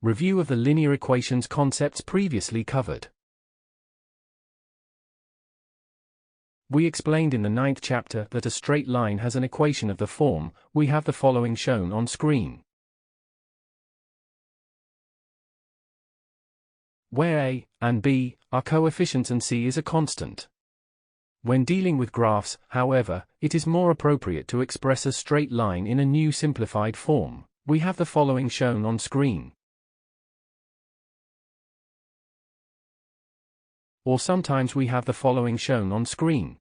Review of the linear equations concepts previously covered. We explained in the 9th chapter that a straight line has an equation of the form, we have the following shown on screen. Where a and b are coefficients and c is a constant. When dealing with graphs, however, it is more appropriate to express a straight line in a new simplified form. We have the following shown on screen. Or sometimes we have the following shown on screen.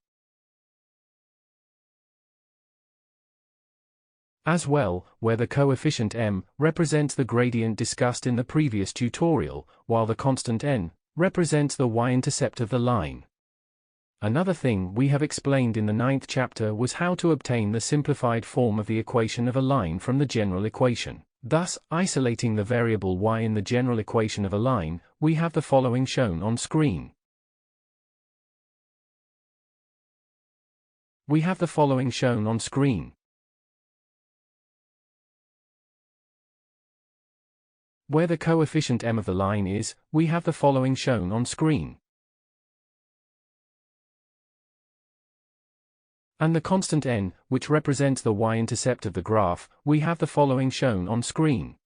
As well, where the coefficient m represents the gradient discussed in the previous tutorial, while the constant n represents the y-intercept of the line. Another thing we have explained in the 9th chapter was how to obtain the simplified form of the equation of a line from the general equation. Thus, isolating the variable y in the general equation of a line, we have the following shown on screen. We have the following shown on screen. Where the coefficient m of the line is, we have the following shown on screen. And the constant n, which represents the y-intercept of the graph, we have the following shown on screen.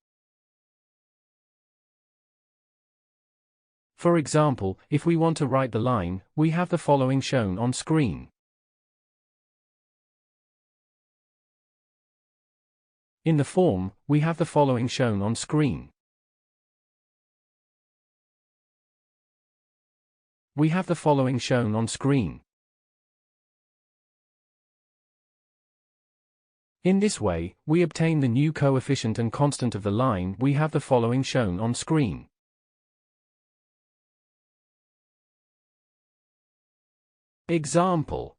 For example, if we want to write the line, we have the following shown on screen. In the form, we have the following shown on screen. We have the following shown on screen. In this way, we obtain the new coefficient and constant of the line. We have the following shown on screen. Example.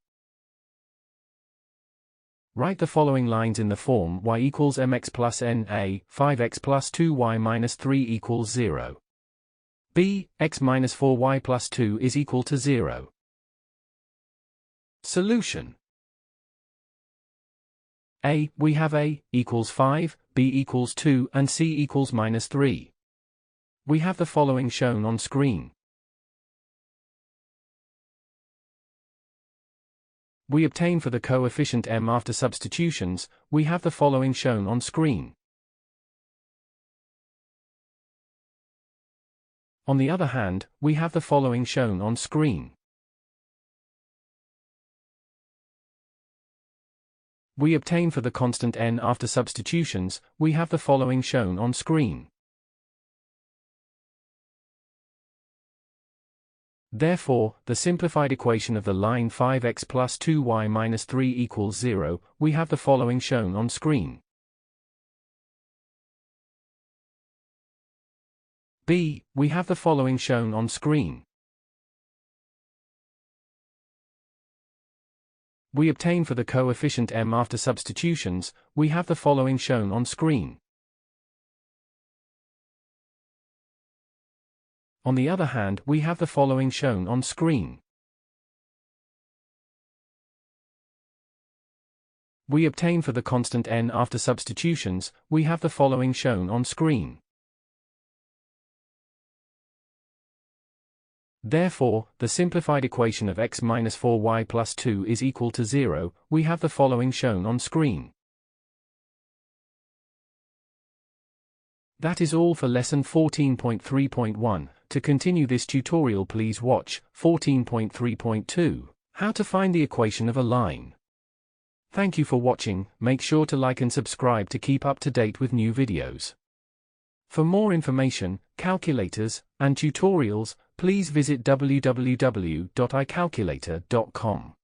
Write the following lines in the form y equals mx plus na, 5x plus 2y minus 3 equals 0. b, x minus 4y plus 2 is equal to 0. Solution. A, we have a equals 5, b equals 2 and c equals minus 3. We have the following shown on screen. We obtain for the coefficient m after substitutions, we have the following shown on screen. On the other hand, we have the following shown on screen. We obtain for the constant n after substitutions, we have the following shown on screen. Therefore, the simplified equation of the line 5x plus 2y minus 3 equals 0, we have the following shown on screen. B, we have the following shown on screen. We obtain for the coefficient m after substitutions, we have the following shown on screen. On the other hand, we have the following shown on screen. We obtain for the constant n after substitutions, we have the following shown on screen. Therefore, the simplified equation of x minus 4y plus 2 is equal to 0, we have the following shown on screen. That is all for lesson 14.3.1. To continue this tutorial, please watch 14.3.2, how to find the equation of a line. Thank you for watching. Make sure to like and subscribe to keep up to date with new videos. For more information, calculators, and tutorials, please visit www.icalculator.com.